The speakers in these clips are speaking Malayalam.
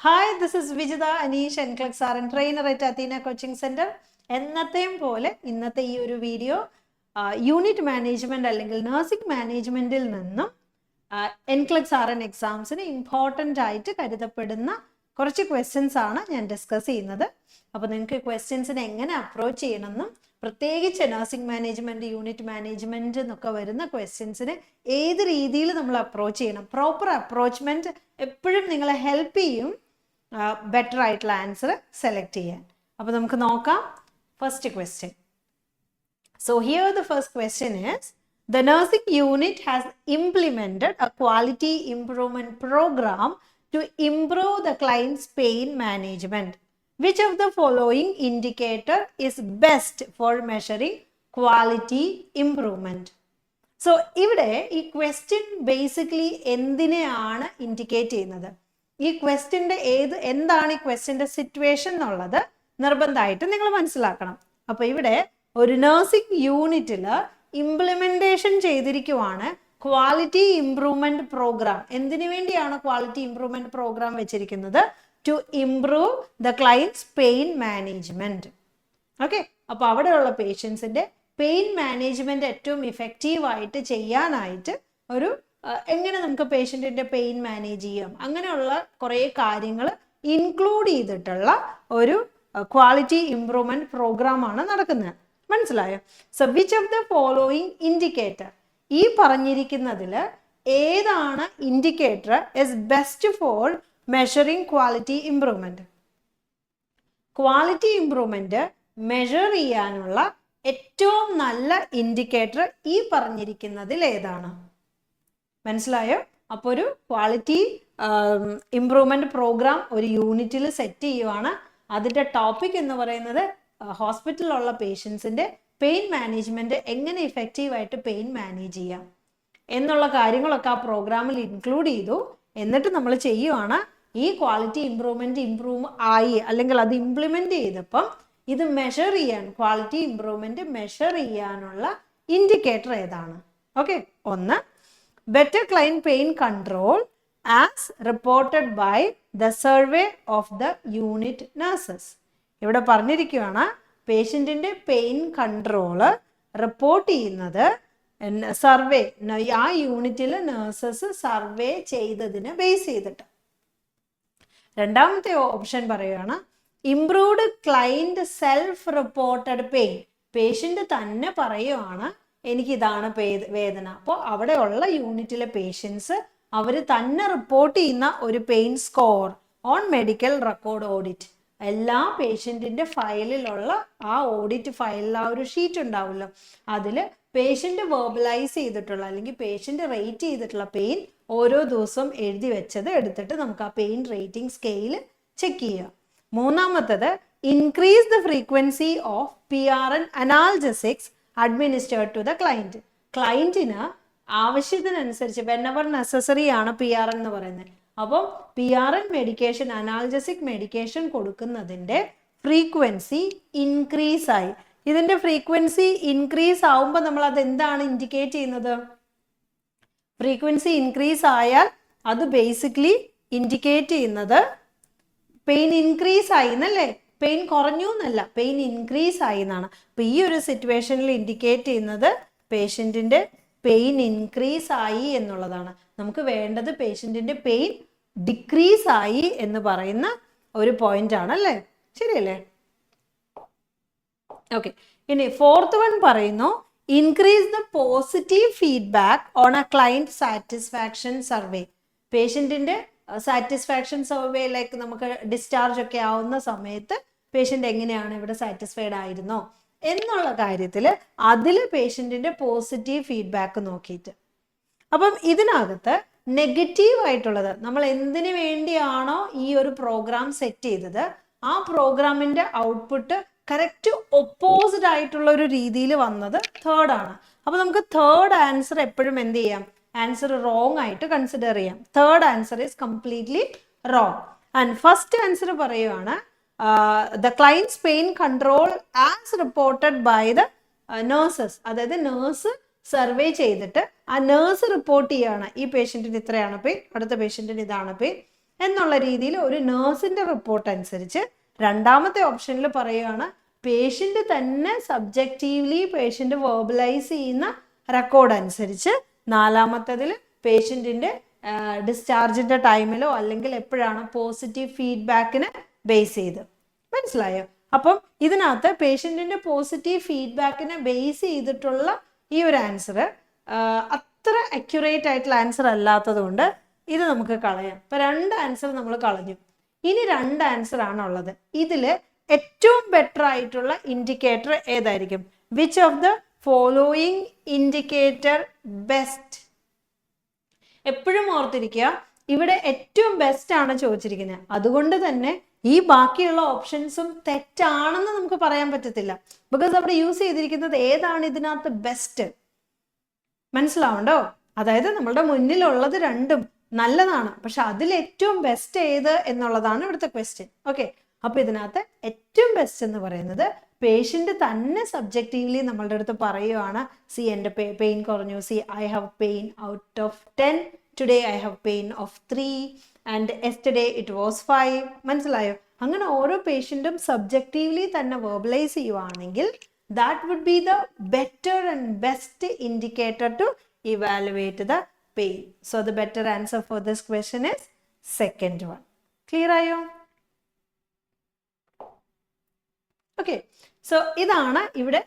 Hi, this is Vijita Anish NCLEX RN trainer at Athena Coaching Center. എന്നത്തെയും പോലെ ഇന്നത്തെ ഈ ഒരു വീഡിയോ യൂണിറ്റ് മാനേജ്മെന്റ് അല്ലെങ്കിൽ നഴ്സിംഗ് മാനേജ്മെന്റിൽ നിന്നും NCLEX RN എക്സാംസിന് ഇമ്പോർട്ടൻ്റ് ആയിട്ട് കരുതപ്പെടുന്ന കുറച്ച് ക്വസ്റ്റ്യൻസ് ആണ് ഞാൻ ഡിസ്കസ് ചെയ്യുന്നത്. അപ്പോൾ നിങ്ങൾക്ക് ക്വസ്റ്റ്യൻസിനെ എങ്ങനെ അപ്രോച്ച് ചെയ്യണമെന്നും പ്രത്യേകിച്ച് നഴ്സിംഗ് മാനേജ്മെന്റ് യൂണിറ്റ് മാനേജ്മെന്റ് എന്നൊക്കെ വരുന്ന ക്വസ്റ്റ്യൻസിന് ഏത് രീതിയിൽ നമ്മൾ അപ്രോച്ച് ചെയ്യണം, പ്രോപ്പർ അപ്രോച്ച്മെന്റ് എപ്പോഴും നിങ്ങളെ ഹെൽപ്പ് ചെയ്യും ബെറ്റർ ആയിട്ടുള്ള ആൻസർ സെലക്ട് ചെയ്യാൻ. അപ്പോൾ നമുക്ക് നോക്കാം first question. So here the first question is, the nursing unit has implemented a quality improvement program to improve the client's pain management. Which of the following indicator is best for measuring quality improvement? So ഇവിടെ ഈ ക്വസ്റ്റ്യൻ ബേസിക്കലി എന്തിനെയാണ് ഇൻഡിക്കേറ്റ് ചെയ്യുന്നത്? ഈ ക്വസ്റ്റ്യൻ്റെ എന്താണ് ഈ ക്വസ്റ്റ്യൻ്റെ സിറ്റുവേഷൻ എന്നുള്ളത് നിർബന്ധമായിട്ട് നിങ്ങൾ മനസ്സിലാക്കണം. അപ്പോൾ ഇവിടെ ഒരു നഴ്സിംഗ് യൂണിറ്റിൽ ഇംപ്ലിമെന്റേഷൻ ചെയ്തിരിക്കുവാണ് ക്വാളിറ്റി ഇംപ്രൂവ്മെന്റ് പ്രോഗ്രാം. എന്തിനു വേണ്ടിയാണ് ക്വാളിറ്റി ഇംപ്രൂവ്മെന്റ് പ്രോഗ്രാം വെച്ചിരിക്കുന്നത്? To improve the clients pain management. Okay, അപ്പോൾ അവിടെയുള്ള പേഷ്യൻസിന്റെ പെയിൻ മാനേജ്മെന്റ് ഏറ്റവും ഇഫക്റ്റീവായിട്ട് ചെയ്യാനായിട്ട് ഒരു എങ്ങനെ നമുക്ക് പേഷ്യൻറ്റിൻ്റെ പെയിൻ മാനേജ് ചെയ്യാം, അങ്ങനെയുള്ള കുറേ കാര്യങ്ങൾ ഇൻക്ലൂഡ് ചെയ്തിട്ടുള്ള ഒരു ക്വാളിറ്റി ഇംപ്രൂവ്മെന്റ് പ്രോഗ്രാം ആണ് നടക്കുന്നത്. മനസ്സിലായോ? So which of the following indicator, ഈ പറഞ്ഞിരിക്കുന്നതിൽ ഏതാണ് indicator is best for measuring quality improvement? Quality improvement measure ചെയ്യാനുള്ള ഏറ്റവും നല്ല ഇൻഡിക്കേറ്റർ ഈ പറഞ്ഞിരിക്കുന്നതിൽ ഏതാണ്? മനസ്സിലായോ? അപ്പോൾ ഒരു ക്വാളിറ്റി ഇംപ്രൂവ്മെന്റ് പ്രോഗ്രാം ഒരു യൂണിറ്റിൽ സെറ്റ് ചെയ്യുവാണ്. അതിൻ്റെ ടോപ്പിക് എന്ന് പറയുന്നത് ഹോസ്പിറ്റലിലുള്ള പേഷ്യൻസിൻ്റെ പെയിൻ മാനേജ്മെന്റ് എങ്ങനെ ഇഫക്റ്റീവായിട്ട് പെയിൻ മാനേജ് ചെയ്യാം എന്നുള്ള കാര്യങ്ങളൊക്കെ ആ പ്രോഗ്രാമിൽ ഇൻക്ലൂഡ് ചെയ്തു. എന്നിട്ട് നമ്മൾ ചെയ്യുവാണ് ഈ ക്വാളിറ്റി ഇംപ്രൂവ് ആയി അല്ലെങ്കിൽ അത് ഇംപ്ലിമെന്റ് ചെയ്തപ്പം ഇത് മെഷർ ചെയ്യാൻ, ക്വാളിറ്റി ഇംപ്രൂവ്മെന്റ് മെഷർ ചെയ്യാനുള്ള ഇൻഡിക്കേറ്റർ ഏതാണ്? ഓക്കെ, ഒന്ന് better client pain control as reported by the survey of the unit nurses. ഇവിടെ പറഞ്ഞിരിക്കുകയാണ് പേഷ്യൻറ്റിൻ്റെ പെയിൻ കൺട്രോള് റിപ്പോർട്ട് ചെയ്യുന്നത് സർവേ, ആ യൂണിറ്റിൽ നഴ്സസ് സർവേ ചെയ്തതിന് ബേസ് ചെയ്തിട്ട്. രണ്ടാമത്തെ ഓപ്ഷൻ പറയുകയാണ് improved client self reported pain. Patient തന്നെ പറയുവാണ് എനിക്കിതാണ് വേദന. അപ്പോൾ അവിടെയുള്ള യൂണിറ്റിലെ പേഷ്യൻസ് അവർ തന്നെ റിപ്പോർട്ട് ചെയ്യുന്ന ഒരു pain score on medical record audit. എല്ലാ പേഷ്യൻറ്റിൻ്റെ ഫയലിലുള്ള ആ ഓഡിറ്റ് ഫയലിൽ ആ ഒരു ഷീറ്റ് ഉണ്ടാവുമല്ലോ, അതിൽ പേഷ്യൻ്റ് വെർബലൈസ് ചെയ്തിട്ടുള്ള അല്ലെങ്കിൽ പേഷ്യൻ്റ് റേറ്റ് ചെയ്തിട്ടുള്ള പെയിൻ ഓരോ ദിവസവും എഴുതി വെച്ചത് എടുത്തിട്ട് നമുക്ക് ആ പെയിൻ റേറ്റിംഗ് സ്കെയിൽ ചെക്ക് ചെയ്യുക. മൂന്നാമത്തത് increase the frequency of PRN analgesics administered to the client. ക്ലയൻറ്റിന് ആവശ്യത്തിനനുസരിച്ച് വെനെവർ നെസസറി ആണ് PRN എന്ന് പറയുന്നത്. അപ്പോൾ PRN മെഡിക്കേഷൻ, അനാൽജസിക് മെഡിക്കേഷൻ കൊടുക്കുന്നതിൻ്റെ ഫ്രീക്വൻസി ഇൻക്രീസ് ആയി. ഇതിൻ്റെ ഫ്രീക്വൻസി ഇൻക്രീസ് ആവുമ്പോൾ നമ്മൾ അത് എന്താണ് ഇൻഡിക്കേറ്റ് ചെയ്യുന്നത്? ഫ്രീക്വൻസി ഇൻക്രീസ് ആയാൽ അത് ബേസിക്കലി ഇൻഡിക്കേറ്റ് ചെയ്യുന്നത് പെയിൻ ഇൻക്രീസ് ആയി എന്നല്ലേ, പെയിൻ കുറഞ്ഞു എന്നല്ല, പെയിൻ ഇൻക്രീസ് ആയി എന്നാണ്. അപ്പോൾ ഈ ഒരു സിറ്റുവേഷനിൽ ഇൻഡിക്കേറ്റ് ചെയ്യുന്നത് പേഷ്യൻറ്റിൻ്റെ പെയിൻ ഇൻക്രീസ് ആയി എന്നുള്ളതാണ്. നമുക്ക് വേണ്ടത് പേഷ്യൻറ്റിൻ്റെ പെയിൻ ഡിക്രീസ് ആയി എന്ന് പറയുന്ന ഒരു പോയിന്റ് ആണല്ലേ, ശരിയല്ലേ? ഓക്കെ, ഇനി ഫോർത്ത് വൺ പറയുന്നു increase the positive feedback on a client satisfaction survey. പേഷ്യൻറ്റിൻ്റെ സാറ്റിസ്ഫാക്ഷൻ സർവേയിലേക്ക് നമുക്ക് ഡിസ്ചാർജ് ഒക്കെ ആവുന്ന സമയത്ത് പേഷ്യൻ്റ് എങ്ങനെയാണ്, ഇവിടെ സാറ്റിസ്ഫൈഡ് ആയിരുന്നോ എന്നുള്ള കാര്യത്തിൽ അതിൽ പേഷ്യൻറ്റിൻ്റെ പോസിറ്റീവ് ഫീഡ്ബാക്ക് നോക്കിയിട്ട്. അപ്പം ഇതിനകത്ത് നെഗറ്റീവ് ആയിട്ടുള്ളത്, നമ്മൾ എന്തിനു വേണ്ടിയാണോ ഈ ഒരു പ്രോഗ്രാം സെറ്റ് ചെയ്തത് ആ പ്രോഗ്രാമിൻ്റെ ഔട്ട്പുട്ട് കറക്റ്റ് ഒപ്പോസിറ്റ് ആയിട്ടുള്ള ഒരു രീതിയിൽ വന്നത് തേർഡ് ആണ്. അപ്പോൾ നമുക്ക് തേർഡ് ആൻസർ എപ്പോഴും എന്ത് ചെയ്യാം? ആൻസർ റോങ് ആയിട്ട് കൺസിഡർ ചെയ്യാം. Third answer is completely wrong. And first answer പറയുവാണ് the clients pain control as reported by the nurses. അതായത് നേഴ്സ് സർവേ ചെയ്തിട്ട് ആ നേഴ്സ് റിപ്പോർട്ട് ചെയ്യാണ് ഈ പേഷ്യൻറ്റിന് ഇത്രയാണ് പെയിൻ, അടുത്ത പേഷ്യൻറ്റിന് ഇതാണ് പെയിൻ, എന്നുള്ള രീതിയിൽ ഒരു നേഴ്സിന്റെ റിപ്പോർട്ട് അനുസരിച്ച് രണ്ടാമത്തെ ഓപ്ഷനിൽ പറയുകയാണ് പേഷ്യന്റ് തന്നെ സബ്ജക്റ്റീവ്ലി പേഷ്യന്റ് വേർബലൈസ് ചെയ്യുന്ന റെക്കോർഡ് അനുസരിച്ച് നാലാമത്തതിൽ പേഷ്യന്റിന്റെ ഡിസ്ചാർജിന്റെ ടൈമിലോ അല്ലെങ്കിൽ എപ്പോഴാണ് പോസിറ്റീവ് ഫീഡ്ബാക്കിന് ബേസ് ചെയ്ത്. മനസ്സിലായോ? അപ്പം ഇതിനകത്ത് പേഷ്യന്റിന്റെ പോസിറ്റീവ് ഫീഡ്ബാക്കിനെ ബേസ് ചെയ്തിട്ടുള്ള ഈ ഒരു ആൻസർ അത്ര അക്യുറേറ്റ് ആയിട്ടുള്ള ആൻസർ അല്ലാത്തത് കൊണ്ട് ഇത് നമുക്ക് കളയാം. ഇപ്പൊ 2 ആൻസർ നമ്മൾ കളഞ്ഞു. ഇനി 2 ആൻസർ ആണുള്ളത്. ഇതില് ഏറ്റവും ബെറ്റർ ആയിട്ടുള്ള ഇൻഡിക്കേറ്റർ ഏതായിരിക്കും? Which of the following indicator best? എപ്പോഴും ഓർത്തിരിക്കുക, ഇവിടെ ഏറ്റവും ബെസ്റ്റ് ആണ് ചോദിച്ചിരിക്കുന്നത്. അതുകൊണ്ട് തന്നെ ഈ ബാക്കിയുള്ള ഓപ്ഷൻസും തെറ്റാണെന്ന് നമുക്ക് പറയാൻ പറ്റത്തില്ല. ബിക്കോസ് അവിടെ യൂസ് ചെയ്തിരിക്കുന്നത് ഏതാണ് ഇതിനകത്ത് ബെസ്റ്റ്. മനസ്സിലാവണ്ടോ? അതായത് നമ്മളുടെ മുന്നിലുള്ളത് രണ്ടും നല്ലതാണ്, പക്ഷെ അതിൽ ഏറ്റവും ബെസ്റ്റ് ഏത് എന്നുള്ളതാണ് ഇവിടുത്തെ ക്വസ്റ്റ്യൻ. ഓക്കെ, അപ്പൊ ഇതിനകത്ത് ഏറ്റവും ബെസ്റ്റ് എന്ന് പറയുന്നത് പേഷ്യന്റ് തന്നെ സബ്ജക്റ്റീവ്ലി നമ്മളുടെ അടുത്ത് പറയുവാണ്, സി എൻ്റെ പെയിൻ കുറഞ്ഞു, C I have pain out of 10, today I have pain of 3 and yesterday it was 5. മനസ്സിലായോ? അങ്ങനെ ഓരോ പേഷ്യന്റും സബ്ജക്റ്റീവ്ലി തന്നെ വെർബലൈസ് ചെയ്യുവാണെങ്കിൽ that would be the better and best indicator to evaluate the pain. So the better answer for this question is second one. Clear ayo? Okay, so ഇതാണ് ഇവിടെ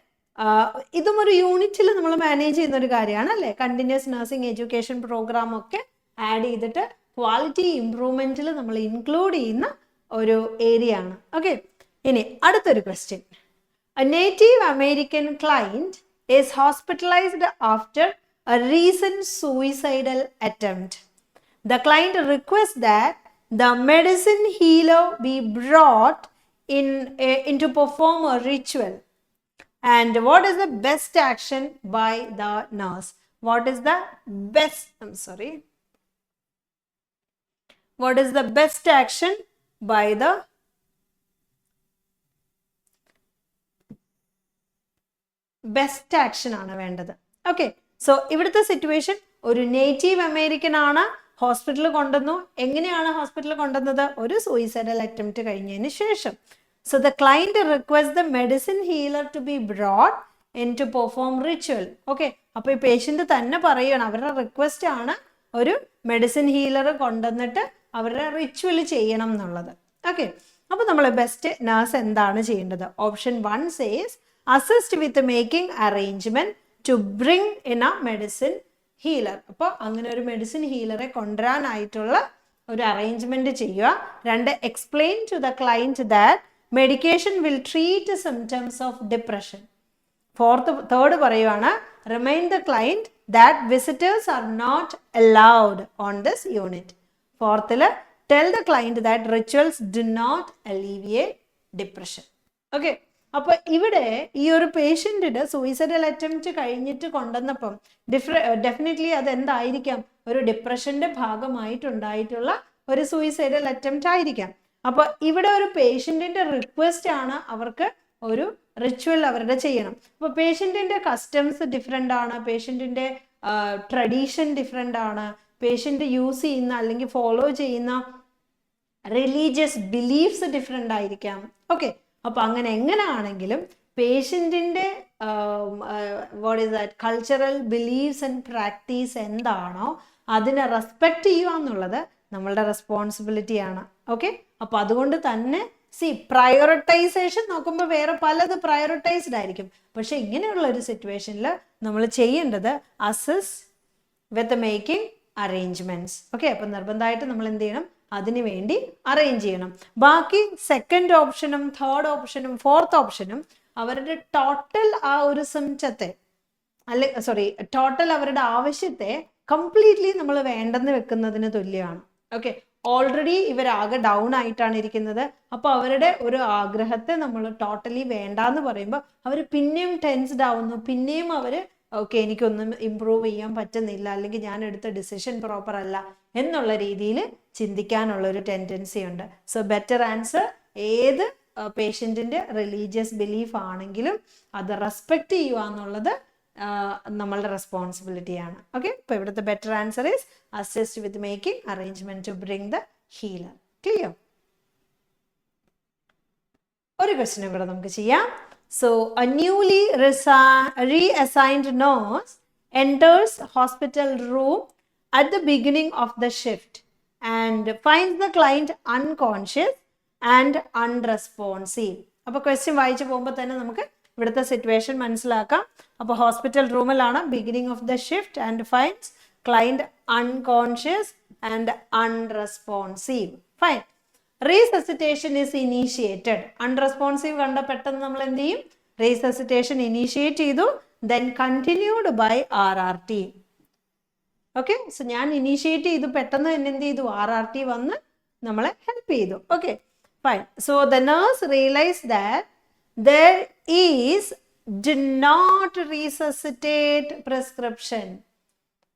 ഇതും ഒരു യൂണിറ്റിൽ നമ്മൾ മാനേജ് ചെയ്യുന്ന ഒരു കാര്യമാണ് അല്ലേ? കണ്ടിന്യൂസ് നഴ്സിംഗ് എഡ്യൂക്കേഷൻ പ്രോഗ്രാം ഒക്കെ ആഡ് ചെയ്തിട്ട് ക്വാളിറ്റി ഇംപ്രൂവ്മെന്റിൽ നമ്മൾ ഇൻക്ലൂഡ് ചെയ്യുന്ന ഒരു ഏരിയ ആണ്. ഓക്കെ, ഇനി അടുത്തൊരു question. A Native American client is hospitalized after a recent suicidal attempt. The client requests that the medicine healer be brought in to perform a ritual. And what is the best action by the nurse? What is the best, what is the best action by the best action ആണ് വേണ്ടത്. ഓക്കെ, സോ ഇവിടുത്തെ സിറ്റുവേഷൻ ഒരു നേറ്റീവ് അമേരിക്കൻ ആണ്, ഹോസ്പിറ്റലിൽ കൊണ്ടുവന്നു. എങ്ങനെയാണ് ഹോസ്പിറ്റലിൽ കൊണ്ടുവന്നത്? ഒരു സൂയിസൈഡൽ അറ്റംപ്റ്റ് കഴിഞ്ഞതിന് ശേഷം. So the client request the medicine healer to be brought in to perform ritual. Okay, അപ്പൊ ഈ പേഷ്യന്റ് തന്നെ പറയുകയാണ്, അവരുടെ റിക്വസ്റ്റ് ആണ് ഒരു മെഡിസിൻ ഹീലർ കൊണ്ടുവന്നിട്ട് അവരുടെ റിച്വൽ ചെയ്യണം എന്നുള്ളത്. ഓക്കെ, അപ്പൊ നമ്മൾ ബെസ്റ്റ് നഴ്സ് എന്താണ് ചെയ്യേണ്ടത്? Option 1 says assist with making arrangement to bring in a medicine healer. അപ്പോൾ അങ്ങനെ ഒരു മെഡിസിൻ ഹീലറെ കൊണ്ടുവരാനായിട്ടുള്ള ഒരു അറേഞ്ച്മെന്റ് ചെയ്യുക. 2, explain to the client that medication will treat symptoms of depression. 3rd പറയുവാണ്, remind the client that visitors are not allowed on this unit. 4th, tell the client that rituals do not alleviate depression. Okay, അപ്പൊ ഇവിടെ ഈ ഒരു പേഷ്യന്റിന് സൂയിസൈഡൽ അറ്റംപ്റ്റ് കഴിഞ്ഞിട്ട് കൊണ്ടുവന്നപ്പം ഡെഫിനറ്റ്ലി അത് എന്തായിരിക്കാം? ഒരു ഡിപ്രഷന്റെ ഭാഗമായിട്ടുണ്ടായിട്ടുള്ള ഒരു സൂയിസൈഡൽ അറ്റംപ്റ്റ് ആയിരിക്കാം. അപ്പൊ ഇവിടെ ഒരു പേഷ്യന്റിന്റെ റിക്വസ്റ്റ് ആണ് അവർക്ക് ഒരു റിച്വൽ അവരുടെ ചെയ്യണം. അപ്പൊ പേഷ്യന്റിന്റെ കസ്റ്റംസ് ഡിഫറെന്റ് ആണ്, പേഷ്യന്റിന്റെ ട്രഡീഷൻ ഡിഫറെന്റ് ആണ്, പേഷ്യന്റ് യൂസ് ചെയ്യുന്ന അല്ലെങ്കിൽ ഫോളോ ചെയ്യുന്ന റിലീജിയസ് ബിലീഫ്സ് ഡിഫറെന്റ് ആയിരിക്കാം. ഓക്കെ, അപ്പൊ അങ്ങനെ എങ്ങനെയാണെങ്കിലും പേഷ്യന്റിന്റെ what is that cultural beliefs and practice എന്താണോ അതിനെ റെസ്പെക്ട് ചെയ്യുക എന്നുള്ളത് നമ്മളുടെ റെസ്പോൺസിബിലിറ്റിയാണ്. ഓക്കെ, അപ്പൊ അതുകൊണ്ട് തന്നെ പ്രയോറിറ്റൈസേഷൻ നോക്കുമ്പോൾ വേറെ പലത് പ്രയോറിറ്റൈസ്ഡ് ആയിരിക്കും. പക്ഷെ ഇങ്ങനെയുള്ള ഒരു സിറ്റുവേഷനിൽ നമ്മൾ ചെയ്യേണ്ടത് assist with making arrangements. Okay, അപ്പൊ നിർബന്ധമായിട്ട് നമ്മൾ എന്ത് ചെയ്യണം? അതിനു വേണ്ടി അറേഞ്ച് ചെയ്യണം. ബാക്കി 2nd ഓപ്ഷനും 3rd ഓപ്ഷനും 4th ഓപ്ഷനും അവരുടെ ടോട്ടൽ ആ ഒരു സിംപ്റ്റത്തെ ടോട്ടൽ അവരുടെ ആവശ്യത്തെ കംപ്ലീറ്റ്ലി നമ്മൾ വേണ്ടെന്ന് വെക്കുന്നതിന് തുല്യമാണ്. ഓക്കെ, ഓൾറെഡി ഇവരാകെ ഡൗൺ ആയിട്ടാണ് ഇരിക്കുന്നത്. അപ്പൊ അവരുടെ ഒരു ആഗ്രഹത്തെ നമ്മൾ ടോട്ടലി വേണ്ടാന്ന് പറയുമ്പോൾ അവർ പിന്നെയും ടെൻസ്ഡ് ആവുന്നു, പിന്നെയും അവര് ഓക്കെ എനിക്കൊന്നും ഇമ്പ്രൂവ് ചെയ്യാൻ പറ്റുന്നില്ല, അല്ലെങ്കിൽ ഞാൻ എടുത്ത ഡിസിഷൻ പ്രോപ്പർ അല്ല എന്നുള്ള രീതിയിൽ ചിന്തിക്കാനുള്ള ഒരു ടെൻഡൻസി ഉണ്ട്. സോ ബെറ്റർ ആൻസർ ഏത് പേഷ്യന്റിന്റെ റിലീജിയസ് ബിലീഫ് ആണെങ്കിലും അത് റെസ്പെക്ട് ചെയ്യുക എന്നുള്ളത് നമ്മളുടെ റെസ്പോൺസിബിലിറ്റിയാണ്. ഓക്കെ, ഇപ്പൊ ഇവിടുത്തെ better answer is assist with making arrangement to bring the healer. Clear? ഒരു ക്വസ്റ്റ്യൻ കൂടെ നമുക്ക് ചെയ്യാം. So a newly reassigned nurse enters hospital room at the beginning of the shift and finds the client unconscious and unresponsive. അപ്പോൾ ക്വസ്റ്റ്യൻ വായിച്ചു പോകുമ്പോൾ തന്നെ നമുക്ക് ഇവിടുത്തെ സിറ്റുവേഷൻ മനസ്സിലാക്കാം. അപ്പോൾ ഹോസ്പിറ്റൽ റൂമിലാണ്, beginning of the shift and finds client unconscious and unresponsive. Fine. Resuscitation is initiated. Unresponsive കണ്ട പെട്ടെന്ന് നമ്മൾ എന്ത് ചെയ്യും? റീസസിറ്റേഷൻ ഇനീഷ്യേറ്റ് ചെയ്തു. Then continued by RRT. Okay, so ഞാൻ ഇനീഷ്യേറ്റ് ചെയ്തു, പെട്ടെന്ന് തന്നെ എന്ത് ചെയ്തു? RRT വന്ന് നമ്മളെ ഹെൽപ്പ് ചെയ്തു. Okay, fine. So the nurse realise that there is do not resuscitate prescription.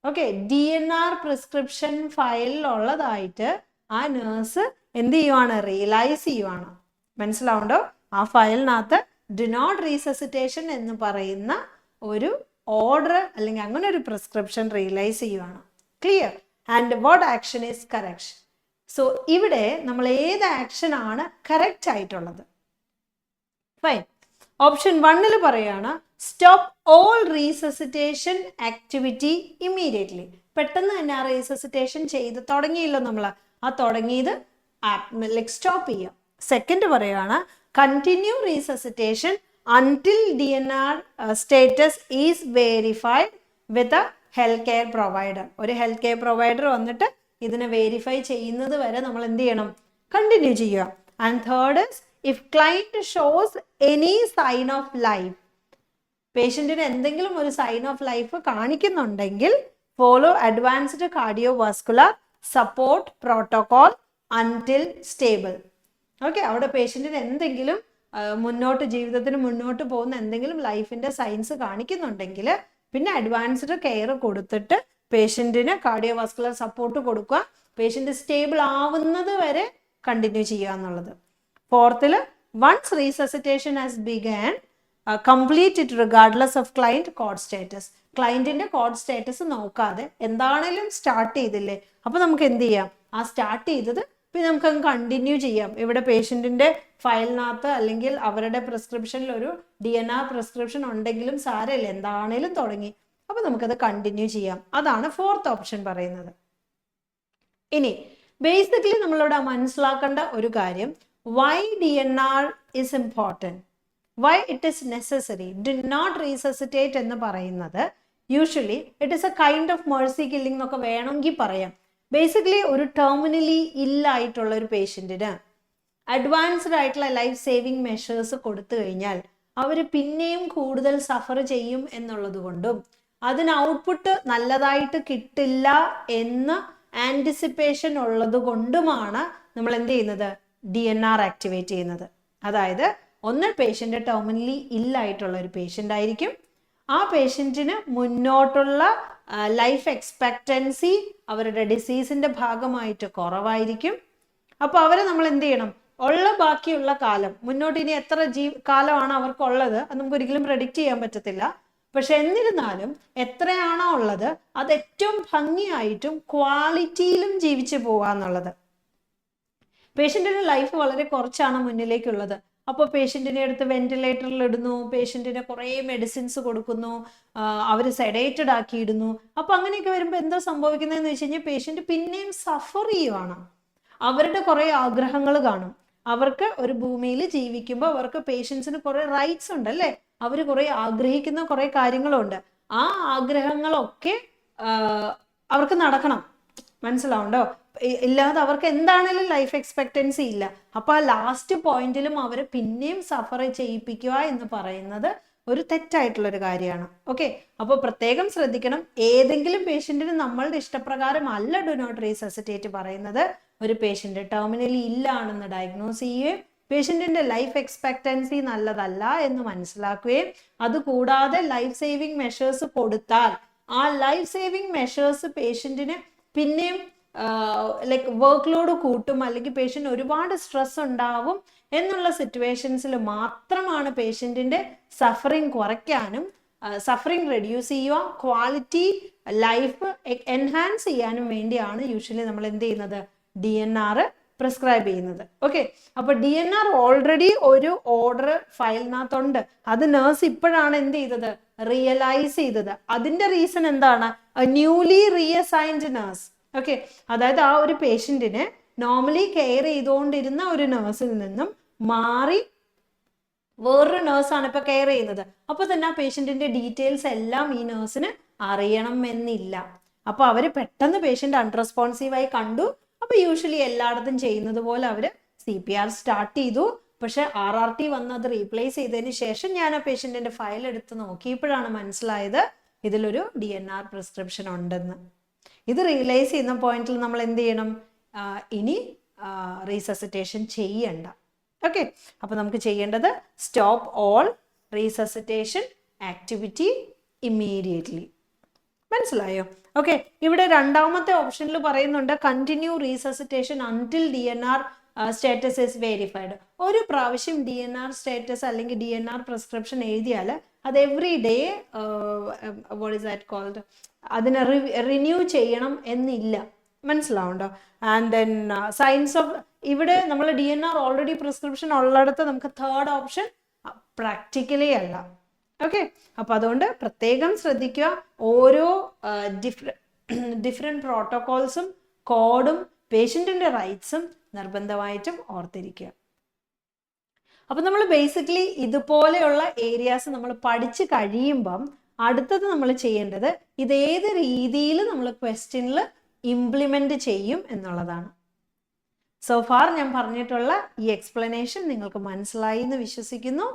Okay, DNR prescription ഫയലിലുള്ളതായിട്ട് ആ നേഴ്സ് എന്ത് ചെയ്യുവാണ്? റിയലൈസ് ചെയ്യുവാണ്. മനസ്സിലാവുണ്ടോ? ആ ഫയലിനകത്ത് ഡു നോട്ട് റീസസിറ്റേഷൻ എന്ന് പറയുന്ന ഒരു ഓർഡർ അല്ലെങ്കിൽ അങ്ങനെ ഒരു പ്രിസ്ക്രിപ്ഷൻ റിയലൈസ് ചെയ്യുവാണ്. Clear? And what action is correction? So ഇവിടെ നമ്മൾ ഏത് ആക്ഷൻ ആണ് കറക്റ്റ് ആയിട്ടുള്ളത്? ഫൈൻ. ഓപ്ഷൻ 1 പറയാണ് stop all resuscitation activity immediately. പെട്ടെന്ന് തന്നെ ആ റീസസിറ്റേഷൻ ചെയ്ത് തുടങ്ങിയല്ലോ നമ്മൾ, ആ തുടങ്ങിയത് ലൈക്ക് സ്റ്റോപ്പ് ചെയ്യാം. സെക്കൻഡ് പറയുകയാണ് continue resuscitation until DNR status is verified with a health care provider. ഒരു ഹെൽത്ത് കെയർ പ്രൊവൈഡർ വന്നിട്ട് ഇതിനെ വെരിഫൈ ചെയ്യുന്നത് വരെ നമ്മൾ എന്ത് ചെയ്യണം? കണ്ടിന്യൂ ചെയ്യുക. And third is if client shows any sign of life, പേഷ്യന്റിന് എന്തെങ്കിലും ഒരു സൈൻ ഓഫ് ലൈഫ് കാണിക്കുന്നുണ്ടെങ്കിൽ follow advanced cardiovascular support protocol until stable. Okay, അവിടെ പേഷ്യന്റിന് എന്തെങ്കിലും ജീവിതത്തിന് മുന്നോട്ട് പോകുന്ന എന്തെങ്കിലും ലൈഫിന്റെ സൈൻസ് കാണിക്കുന്നുണ്ടെങ്കിൽ പിന്നെ അഡ്വാൻസ്ഡ് കെയർ കൊടുത്തിട്ട് പേഷ്യന്റിന് കാർഡിയോവാസ്കുലർ സപ്പോർട്ട് കൊടുക്കുക, പേഷ്യന്റ് സ്റ്റേബിൾ ആവുന്നത് വരെ കണ്ടിന്യൂ ചെയ്യുക എന്നുള്ളത്. ഫോർത്തില് once resuscitation has begun, complete it regardless of client code status. ക്ലയന്റിന്റെ കോഡ് സ്റ്റാറ്റസ് നോക്കാതെ എന്താണേലും സ്റ്റാർട്ട് ചെയ്തില്ലേ, അപ്പൊ നമുക്ക് എന്ത് ചെയ്യാം? ആ സ്റ്റാർട്ട് ചെയ്തത് പിന്നെ നമുക്ക് കണ്ടിന്യൂ ചെയ്യാം. ഇവിടെ പേഷ്യന്റിന്റെ ഫയലിനകത്ത് അല്ലെങ്കിൽ അവരുടെ പ്രിസ്ക്രിപ്ഷനിൽ ഒരു DNR പ്രിസ്ക്രിപ്ഷൻ ഉണ്ടെങ്കിലും സാരമില്ല, എന്താണേലും തുടങ്ങി, അപ്പൊ നമുക്കത് കണ്ടിന്യൂ ചെയ്യാം. അതാണ് ഫോർത്ത് ഓപ്ഷൻ പറയുന്നത്. ഇനി ബേസിക്കലി നമ്മളിവിടെ മനസ്സിലാക്കേണ്ട ഒരു കാര്യം, why DNR is important, why it is necessary. Do not resuscitate എന്ന് പറയുന്നത് usually it is A kind of Mercy killing എന്നൊക്കെ വേണമെങ്കിൽ പറയാം. ബേസിക്കലി ഒരു ടെർമിനലി ഇല്ലായിട്ടുള്ള ഒരു പേഷ്യൻറ്റിന് അഡ്വാൻസ്ഡ് ആയിട്ടുള്ള ലൈഫ് സേവിങ് മെഷേഴ്സ് കൊടുത്തു കഴിഞ്ഞാൽ അവർ പിന്നെയും കൂടുതൽ സഫർ ചെയ്യും എന്നുള്ളത് കൊണ്ടും അതിന് ഔട്ട്പുട്ട് നല്ലതായിട്ട് കിട്ടില്ല എന്ന് ആൻറ്റിസിപ്പേഷൻ ഉള്ളത് കൊണ്ടുമാണ് നമ്മൾ എന്ത് ചെയ്യുന്നത്? DNR ആക്ടിവേറ്റ് ചെയ്യുന്നത്. അതായത് ഒന്ന് പേഷ്യൻ്റ് ടെർമിനലി ഇല്ലായിട്ടുള്ള ഒരു പേഷ്യൻ്റ് ആയിരിക്കും, ആ പേഷ്യൻറ്റിന് മുന്നോട്ടുള്ള ലൈഫ് എക്സ്പെക്റ്റൻസി അവരുടെ ഡിസീസിൻ്റെ ഭാഗമായിട്ട് കുറവായിരിക്കും. അപ്പോൾ അവരെ നമ്മൾ എന്ത് ചെയ്യണം? ഉള്ള ബാക്കിയുള്ള കാലം, മുന്നോട്ട് ഇനി എത്ര കാലമാണ് അവർക്കുള്ളത് അത് നമുക്ക് ഒരിക്കലും പ്രെഡിക്റ്റ് ചെയ്യാൻ പറ്റത്തില്ല. പക്ഷെ എന്നിരുന്നാലും എത്രയാണോ ഉള്ളത് അത് ഏറ്റവും ഭംഗിയായിട്ടും ക്വാളിറ്റിയിലും ജീവിച്ചു പോവാന്നുള്ളത്. പേഷ്യൻറ്റിന്റെ ലൈഫ് വളരെ കുറച്ചാണ് മുന്നിലേക്കുള്ളത്. അപ്പോൾ പേഷ്യൻറ്റിനെ എടുത്ത് വെന്റിലേറ്ററിൽ ഇടുന്നു, പേഷ്യൻറ്റിന് കുറേ മെഡിസിൻസ് കൊടുക്കുന്നു, അവർ സെഡേറ്റഡ് ആക്കി ഇടുന്നു. അപ്പോൾ അങ്ങനെയൊക്കെ വരുമ്പോൾ എന്താ സംഭവിക്കുന്നതെന്ന് വെച്ച് കഴിഞ്ഞാൽ പേഷ്യൻറ്റ് പിന്നെയും സഫർ ചെയ്യുവാണ്. അവരുടെ കുറേ ആഗ്രഹങ്ങൾ കാണും. അവർക്ക് ഒരു ഭൂമിയിൽ ജീവിക്കുമ്പോൾ അവർക്ക് പേഷ്യൻസിന് കുറേ റൈറ്റ്സ് ഉണ്ട് അല്ലേ, അവർ കുറേ ആഗ്രഹിക്കുന്ന കുറേ കാര്യങ്ങളുണ്ട്. ആ ആഗ്രഹങ്ങളൊക്കെ അവർക്ക് നടക്കണം. മനസ്സിലാവുണ്ടോ? ഇല്ലാതെ അവർക്ക് എന്താണേലും ലൈഫ് എക്സ്പെക്റ്റൻസി ഇല്ല. അപ്പൊ ആ ലാസ്റ്റ് പോയിന്റിലും അവരെ പിന്നെയും സഫർ ചെയ്യിപ്പിക്കുക എന്ന് പറയുന്നത് ഒരു തെറ്റായിട്ടുള്ളൊരു കാര്യമാണ്. ഓക്കെ, അപ്പോൾ പ്രത്യേകം ശ്രദ്ധിക്കണം. ഏതെങ്കിലും പേഷ്യന്റിന് നമ്മളുടെ ഇഷ്ടപ്രകാരം അല്ല ഡു നോട്ട് റീസസിറ്റേറ്റ് പറയുന്നത്. ഒരു പേഷ്യന്റ് ടെർമിനലി ഇല്ലാണെന്ന് ഡയഗ്നോസ് ചെയ്യുകയും പേഷ്യന്റിന്റെ ലൈഫ് എക്സ്പെക്റ്റൻസി നല്ലതല്ല എന്ന് മനസ്സിലാക്കുകയും അതുകൂടാതെ ലൈഫ് സേവിങ് മെഷേഴ്സ് കൊടുത്താൽ ആ ലൈഫ് സേവിങ് മെഷേഴ്സ് പേഷ്യന്റിന് പിന്നെയും ലൈക്ക് വർക്ക് ലോഡ് കൂട്ടും, അല്ലെങ്കിൽ പേഷ്യൻ്റ് ഒരുപാട് സ്ട്രെസ് ഉണ്ടാവും എന്നുള്ള സിറ്റുവേഷൻസിൽ മാത്രമാണ് പേഷ്യൻറ്റിൻ്റെ സഫറിങ് കുറയ്ക്കാനും സഫറിങ് റെഡ്യൂസ് ചെയ്യുക, ക്വാളിറ്റി ലൈഫ് എൻഹാൻസ് ചെയ്യാനും വേണ്ടിയാണ് യൂഷ്വലി നമ്മൾ എന്ത് ചെയ്യുന്നത്? DNR പ്രിസ്ക്രൈബ് ചെയ്യുന്നത്. ഓക്കെ, അപ്പൊ DNR ഓൾറെഡി ഒരു ഓർഡർ ഫയലിനകത്തുണ്ട്. അത് നേഴ്സ് ഇപ്പോഴാണ് എന്ത് ചെയ്തത്, റിയലൈസ് ചെയ്തത്. അതിന്റെ റീസൺ എന്താണ്, ന്യൂലി റീഅസൈൻഡ് നേഴ്സ്. ഓക്കെ, അതായത് ആ ഒരു പേഷ്യന്റിനെ നോർമലി കെയർ ചെയ്തുകൊണ്ടിരുന്ന ഒരു നേഴ്സിൽ നിന്നും മാറി വേറൊരു നേഴ്സാണ് ഇപ്പൊ കെയർ ചെയ്യുന്നത്. അപ്പൊ തന്നെ ആ പേഷ്യന്റിന്റെ ഡീറ്റെയിൽസ് എല്ലാം ഈ നേഴ്സിന് അറിയണം എന്നില്ല. അപ്പൊ അവര് പെട്ടെന്ന് പേഷ്യന്റ് അൺറെസ്പോൺസീവായി കണ്ടു. അപ്പൊ യൂഷ്വലി എല്ലായിടത്തും ചെയ്യുന്നത് പോലെ അവര് CPR സ്റ്റാർട്ട് ചെയ്തു. പക്ഷെ RRT വന്ന് അത് റീപ്ലേസ് ചെയ്തതിന് ശേഷം ഞാൻ ആ പേഷ്യന്റിന്റെ ഫയൽ എടുത്ത് നോക്കിയപ്പോഴാണ് മനസ്സിലായത് ഇതിലൊരു DNR പ്രിസ്ക്രിപ്ഷൻ ഉണ്ടെന്ന്. ഇത് റിയലൈസ് ചെയ്യുന്ന പോയിന്റിൽ നമ്മൾ എന്ത് ചെയ്യണം, ഇനി റീസസിറ്റേഷൻ ചെയ്യണ്ട. ഓക്കെ, അപ്പൊ നമുക്ക് ചെയ്യേണ്ടത് stop all resuscitation activity immediately. മനസ്സിലായോ? ഓക്കെ, ഇവിടെ രണ്ടാമത്തെ ഓപ്ഷനിൽ പറയുന്നുണ്ട് continue resuscitation until DNR status is verified. ഒരു പ്രാവശ്യം DNR സ്റ്റാറ്റസ് അല്ലെങ്കിൽ DNR പ്രിസ്ക്രിപ്ഷൻ എഴുതിയാൽ അത് every day what is that called, അതിനെ റിന്യൂ ചെയ്യണം എന്നില്ല. മനസ്സിലാവുണ്ടോ? ആൻഡ് ദെൻ സയൻസ് ഓഫ്, ഇവിടെ നമ്മൾ DNR ഓൾറെഡി പ്രിസ്ക്രിപ്ഷൻ ഉള്ളിടത്ത് നമുക്ക് തേർഡ് ഓപ്ഷൻ പ്രാക്ടിക്കലി അല്ല. ഓക്കെ, അപ്പൊ അതുകൊണ്ട് പ്രത്യേകം ശ്രദ്ധിക്കുക. ഓരോ ഡിഫറെന്റ് പ്രോട്ടോകോൾസും കോഡും പേഷ്യന്റിന്റെ റൈറ്റ്സും നിർബന്ധമായിട്ടും ഓർത്തിരിക്കുക. അപ്പൊ നമ്മൾ ബേസിക്കലി ഇതുപോലെയുള്ള ഏരിയാസ് നമ്മൾ പഠിച്ചു കഴിയുമ്പം അടുത്തത് നമ്മൾ ചെയ്യേണ്ടത് ഇതേത് രീതിയിൽ നമ്മൾ ക്വസ്റ്റ്യനിൽ ഇംപ്ലിമെന്റ് ചെയ്യും എന്നുള്ളതാണ്. സോ ഫാർ ഞാൻ പറഞ്ഞിട്ടുള്ള ഈ എക്സ്പ്ലനേഷൻ നിങ്ങൾക്ക് മനസ്സിലായി എന്ന് വിശ്വസിക്കുന്നു.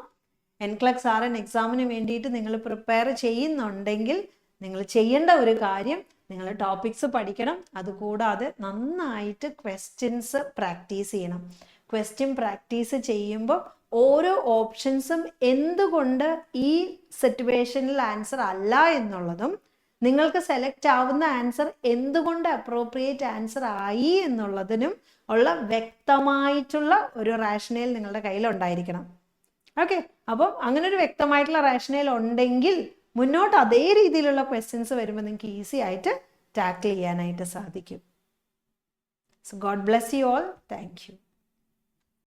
NCLEX RN എക്സാമിന് വേണ്ടിയിട്ട് നിങ്ങൾ പ്രിപ്പയർ ചെയ്യുന്നുണ്ടെങ്കിൽ നിങ്ങൾ ചെയ്യേണ്ട ഒരു കാര്യം, നിങ്ങൾ ടോപ്പിക്സ് പഠിക്കണം. അതുകൂടാതെ നന്നായിട്ട് ക്വസ്റ്റ്യൻസ് പ്രാക്ടീസ് ചെയ്യണം. ക്വസ്റ്റ്യൻ പ്രാക്ടീസ് ചെയ്യുമ്പോൾ ഓരോ ഓപ്ഷൻസും എന്തുകൊണ്ട് ഈ സിറ്റുവേഷനിൽ ആൻസർ അല്ല എന്നുള്ളതും നിങ്ങൾക്ക് സെലക്ട് ആവുന്ന ആൻസർ എന്തുകൊണ്ട് അപ്രോപ്രിയേറ്റ് ആൻസർ ആയി എന്നുള്ളതിനും ഉള്ള വ്യക്തമായിട്ടുള്ള ഒരു റാഷണൽ നിങ്ങളുടെ കയ്യിൽ ഉണ്ടായിരിക്കണം. ഓക്കെ, അപ്പം അങ്ങനെ ഒരു വ്യക്തമായിട്ടുള്ള റാഷണൽ ഉണ്ടെങ്കിൽ മുന്നോട്ട് അതേ രീതിയിലുള്ള ക്വസ്റ്റ്യൻസ് വരുമ്പോൾ നിങ്ങൾക്ക് ഈസി ആയിട്ട് ടാക്കിൾ ചെയ്യാനായിട്ട് സാധിക്കും. So God bless you all. Thank you.